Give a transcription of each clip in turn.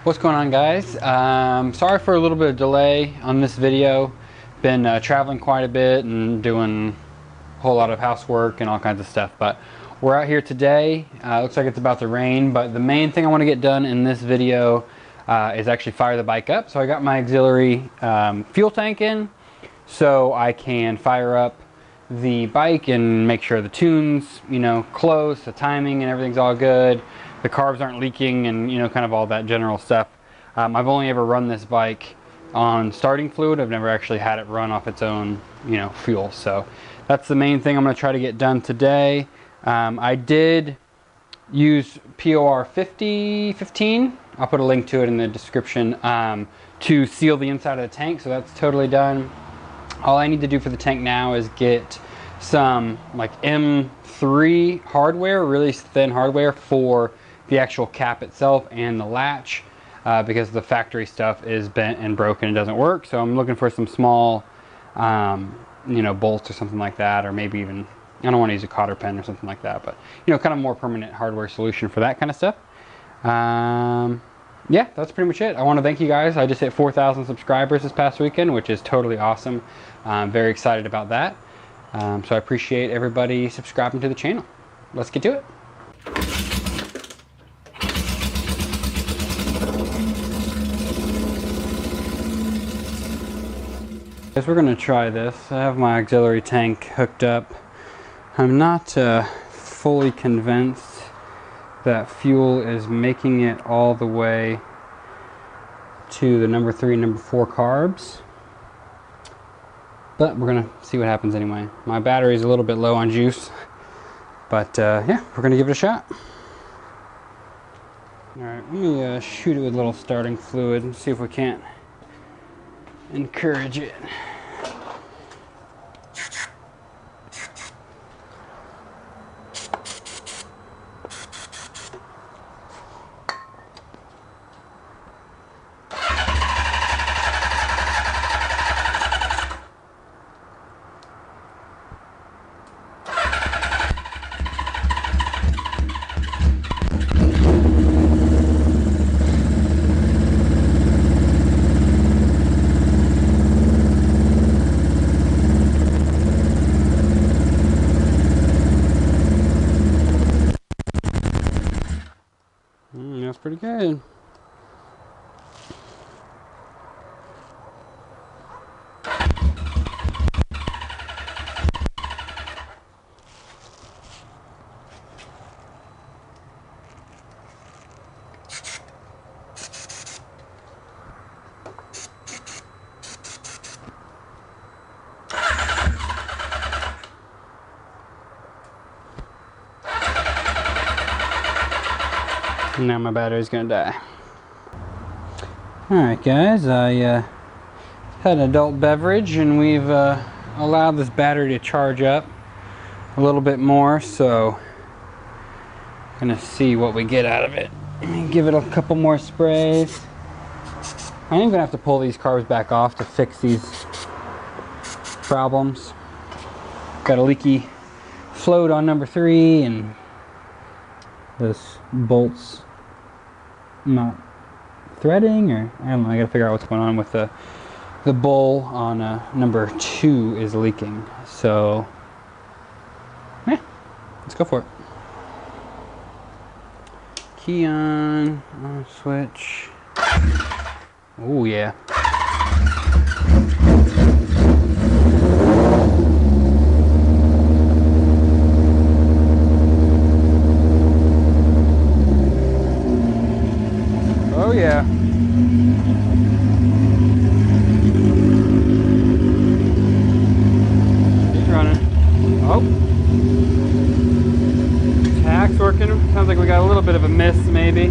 What's going on, guys? Sorry for a little bit of delay on this video. Been traveling quite a bit and doing a whole lot of housework and all kinds of stuff, but we're out here today. Looks like it's about to rain, but the main thing I want to get done in this video is actually fire the bike up. So I got my auxiliary fuel tank in so I can fire up the bike and make sure the tune's, close, the timing and everything's all good, the carbs aren't leaking, and kind of all that general stuff. I've only ever run this bike on starting fluid. I've never actually had it run off its own fuel. So that's the main thing I'm going to try to get done today. I did use POR 5015. I'll put a link to it in the description to seal the inside of the tank, so that's totally done. All I need to do for the tank now is get some like M3 hardware, really thin hardware for the actual cap itself and the latch, because the factory stuff is bent and broken and doesn't work. So I'm looking for some small bolts or something like that, or maybe even, I don't want to use a cotter pen or something like that, but kind of more permanent hardware solution for that kind of stuff. Yeah, that's pretty much it. I want to thank you guys. I just hit 4,000 subscribers this past weekend, which is totally awesome. I'm very excited about that. So I appreciate everybody subscribing to the channel. Let's get to it. Guys, we're going to try this. I have my auxiliary tank hooked up. I'm not fully convinced that fuel is making it all the way to the number 3 and number 4 carbs, but we're gonna see what happens anyway. My battery is a little bit low on juice, but yeah, we're gonna give it a shot. All right, let me shoot it with a little starting fluid and see if we can't encourage it. That's pretty good. Now my battery's gonna die. Alright guys, I had an adult beverage and we've allowed this battery to charge up a little bit more, so I'm gonna see what we get out of it. Let me give it a couple more sprays. I am gonna have to pull these carbs back off to fix these problems. Got a leaky float on number 3, and this bolt's not threading, or I don't know. I gotta figure out what's going on with the bowl on number 2 is leaking. So yeah, let's go for it. Key on switch. Oh yeah. Oh yeah. He's running. Oh. Tack's working. Sounds like we got a little bit of a miss maybe.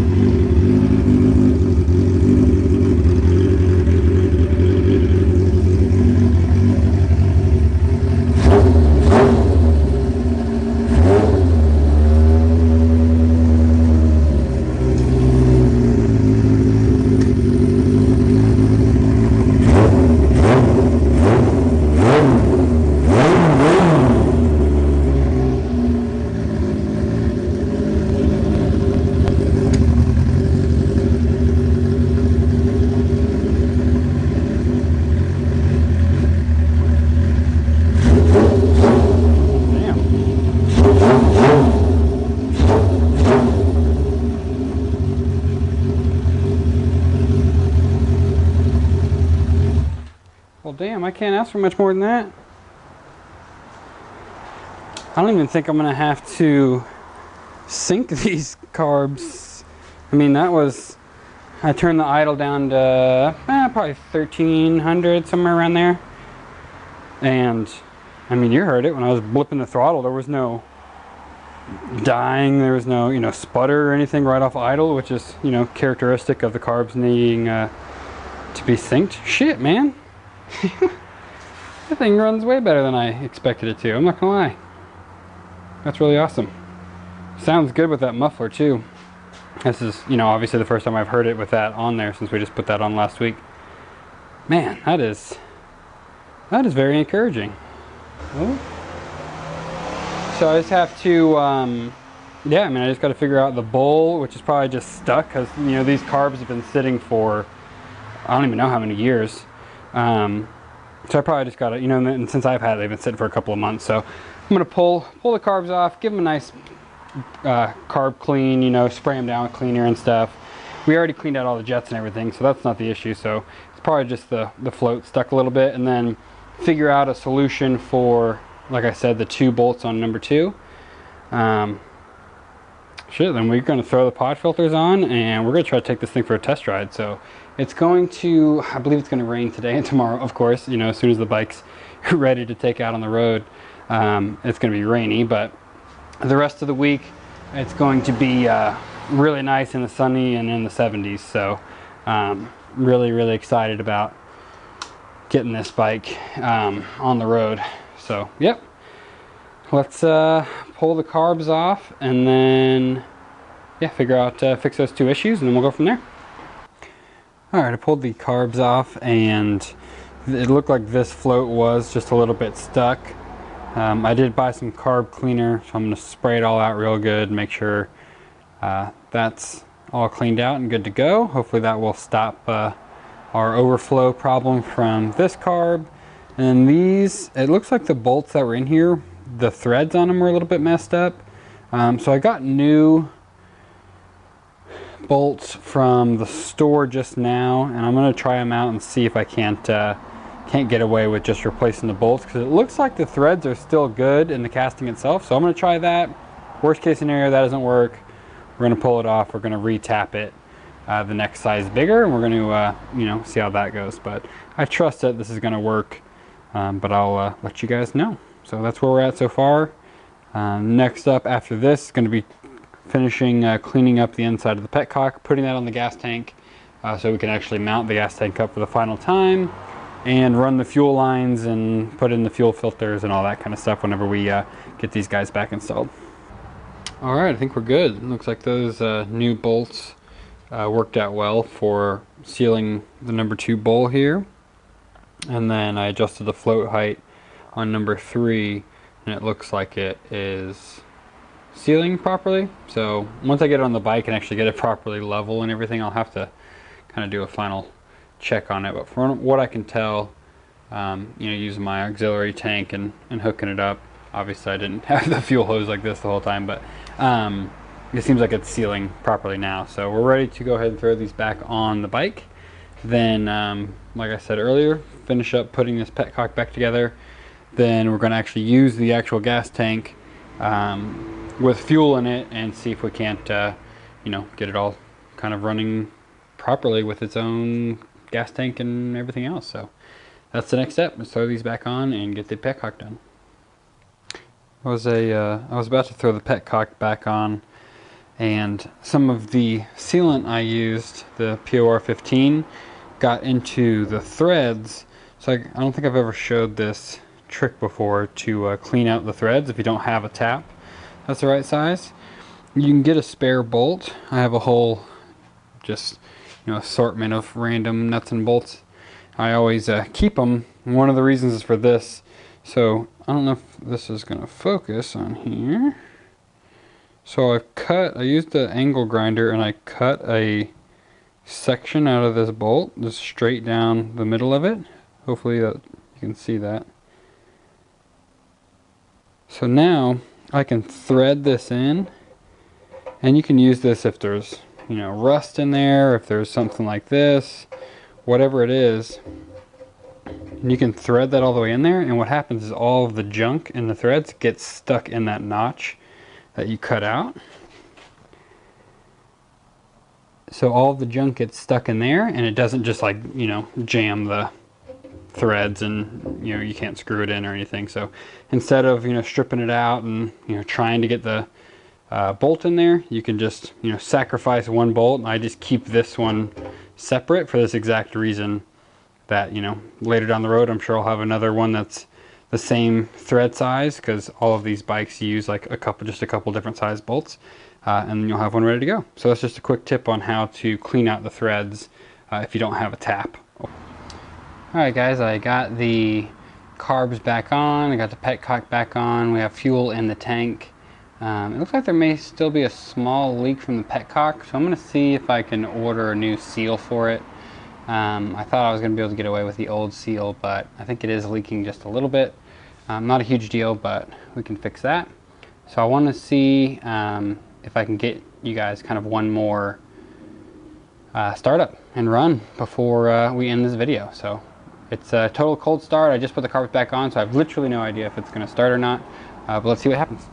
damn, I can't ask for much more than that. I don't even think I'm gonna have to sink these carbs. I mean, that was, I turned the idle down to probably 1300, somewhere around there. And I mean, you heard it when I was blipping the throttle. There was no dying, there was no, you know, sputter or anything right off idle, which is, you know, characteristic of the carbs needing to be synced. Shit, man. That thing runs way better than I expected it to. I'm not gonna lie. That's really awesome. Sounds good with that muffler too. This is, you know, obviously the first time I've heard it with that on there since we just put that on last week. Man, that is very encouraging. Oh. So I just have to, yeah, I mean, I just got to figure out the bowl, which is probably just stuck because, you know, these carbs have been sitting for, I don't even know how many years. So I probably just got to, you know, and since I've had it, they've been sitting for a couple of months. So I'm going to pull the carbs off, give them a nice carb clean, you know, spray them down with cleaner and stuff. We already cleaned out all the jets and everything, so that's not the issue. So it's probably just the float stuck a little bit, and then figure out a solution for, like I said, the 2 bolts on number 2. Shit, then we're going to throw the pod filters on and we're going to try to take this thing for a test ride. So it's going to, I believe it's going to rain today and tomorrow, of course, you know, as soon as the bike's ready to take out on the road. It's going to be rainy, but the rest of the week it's going to be really nice in the sunny and in the 70s. So really excited about getting this bike on the road. So yep, let's pull the carbs off and then yeah, figure out fix those 2 issues, and then we'll go from there. Alright, I pulled the carbs off and it looked like this float was just a little bit stuck. I did buy some carb cleaner, so I'm going to spray it all out real good, make sure that's all cleaned out and good to go. Hopefully that will stop our overflow problem from this carb. And these, it looks like the bolts that were in here, the threads on them were a little bit messed up. So I got new bolts from the store just now, and I'm going to try them out and see if I can't get away with just replacing the bolts, because it looks like the threads are still good in the casting itself. So I'm going to try that. Worst case scenario, that doesn't work. We're going to pull it off. We're going to re-tap it the next size bigger, and we're going to you know, see how that goes. But I trust that this is going to work, but I'll let you guys know. So that's where we're at so far. Next up after this is going to be finishing cleaning up the inside of the petcock, putting that on the gas tank so we can actually mount the gas tank up for the final time and run the fuel lines and put in the fuel filters and all that kind of stuff whenever we get these guys back installed. Alright, I think we're good. It looks like those new bolts worked out well for sealing the number 2 bowl here. And then I adjusted the float height on number 3, and it looks like it is sealing properly. So once I get it on the bike and actually get it properly level and everything, I'll have to kind of do a final check on it. But from what I can tell, you know, using my auxiliary tank and hooking it up, obviously I didn't have the fuel hose like this the whole time, but it seems like it's sealing properly now. So we're ready to go ahead and throw these back on the bike. Then like I said earlier, finish up putting this petcock back together. Then we're going to actually use the actual gas tank with fuel in it and see if we can't you know, get it all kind of running properly with its own gas tank and everything else. So that's the next step. Let's throw these back on and get the petcock done. I was about to throw the petcock back on, and some of the sealant I used, the POR 15, got into the threads. So I don't think I've ever showed this trick before to clean out the threads if you don't have a tap that's the right size. You can get a spare bolt. I have a whole just, you know, assortment of random nuts and bolts. I always keep them. One of the reasons is for this. So I don't know if this is going to focus on here. So I used the angle grinder and I cut a section out of this bolt just straight down the middle of it. Hopefully that you can see that. So now I can thread this in, and you can use this if there's, you know, rust in there, if there's something like this, whatever it is. And you can thread that all the way in there, and what happens is all of the junk in the threads gets stuck in that notch that you cut out. So all of the junk gets stuck in there, and it doesn't just, like, you know, jam the threads and, you know, you can't screw it in or anything. So instead of, you know, stripping it out and, you know, trying to get the bolt in there, you can just, you know, sacrifice one bolt. And I just keep this one separate for this exact reason, that, you know, later down the road I'm sure I'll have another one that's the same thread size, because all of these bikes use like just a couple different size bolts, and then you'll have one ready to go. So that's just a quick tip on how to clean out the threads if you don't have a tap. Alright guys, I got the carbs back on, I got the petcock back on, we have fuel in the tank. It looks like there may still be a small leak from the petcock, so I'm going to see if I can order a new seal for it. I thought I was going to be able to get away with the old seal, but I think it is leaking just a little bit. Not a huge deal, but we can fix that. So I want to see if I can get you guys kind of one more startup and run before we end this video. So it's a total cold start. I just put the carbs back on, so I have literally no idea if it's going to start or not, but let's see what happens.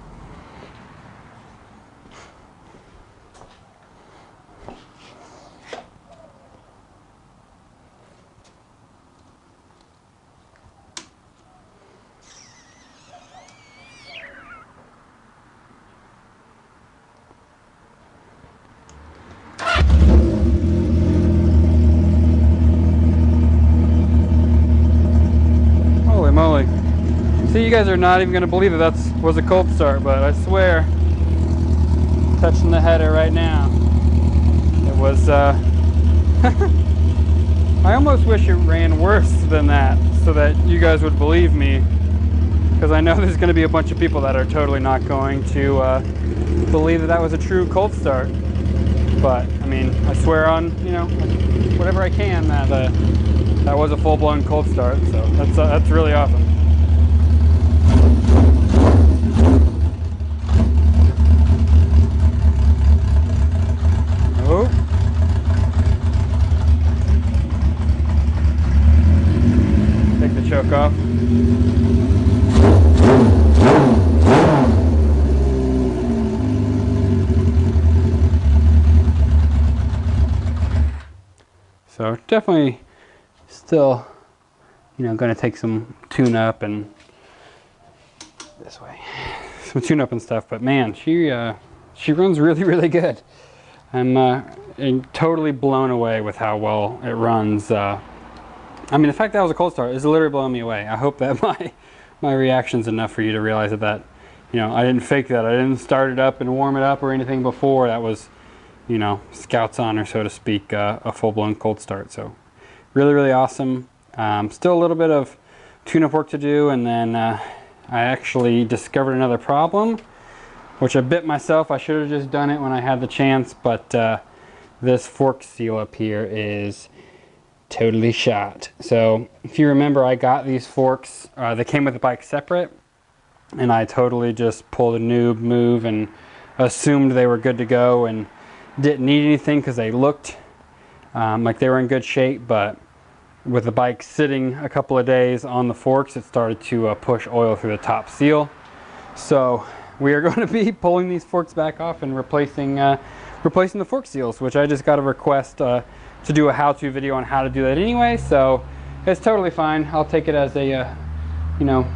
Moly. See, you guys are not even going to believe that was a cold start, but I swear, touching the header right now, it was, I almost wish it ran worse than that, so that you guys would believe me, because I know there's going to be a bunch of people that are totally not going to believe that was a true cold start. But, I mean, I swear on, you know, whatever I can that that was a full-blown cold start, so that's really awesome. Oh. Take the choke off. So definitely still, you know, going to take some tune-up and this way, some tune-up and stuff. But man, she runs really good. I'm totally blown away with how well it runs. I mean, the fact that was a cold start is literally blowing me away. I hope that my reaction's enough for you to realize that, you know, I didn't fake that. I didn't start it up and warm it up or anything before. That was, you know, Scout's honor, so to speak, a full-blown cold start. So really awesome. Still a little bit of tune-up work to do, and then I actually discovered another problem, which I bit myself. I should have just done it when I had the chance, but this fork seal up here is totally shot. So if you remember, I got these forks, they came with the bike separate, and I totally just pulled a noob move and assumed they were good to go and didn't need anything because they looked like they were in good shape. But with the bike sitting a couple of days on the forks, it started to push oil through the top seal. So we are going to be pulling these forks back off and replacing the fork seals, which I just got a request to do a how-to video on how to do that anyway. So it's totally fine. I'll take it as a you know,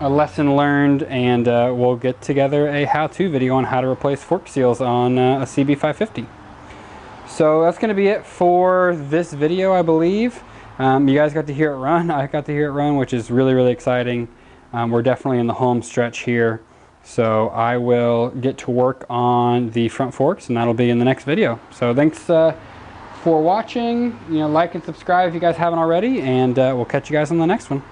a lesson learned, and we'll get together a how-to video on how to replace fork seals on a CB550. So that's going to be it for this video, I believe. You guys got to hear it run. I got to hear it run, which is really exciting. We're definitely in the home stretch here. So I will get to work on the front forks, and that'll be in the next video. So thanks for watching. You know, like and subscribe if you guys haven't already, and we'll catch you guys on the next one.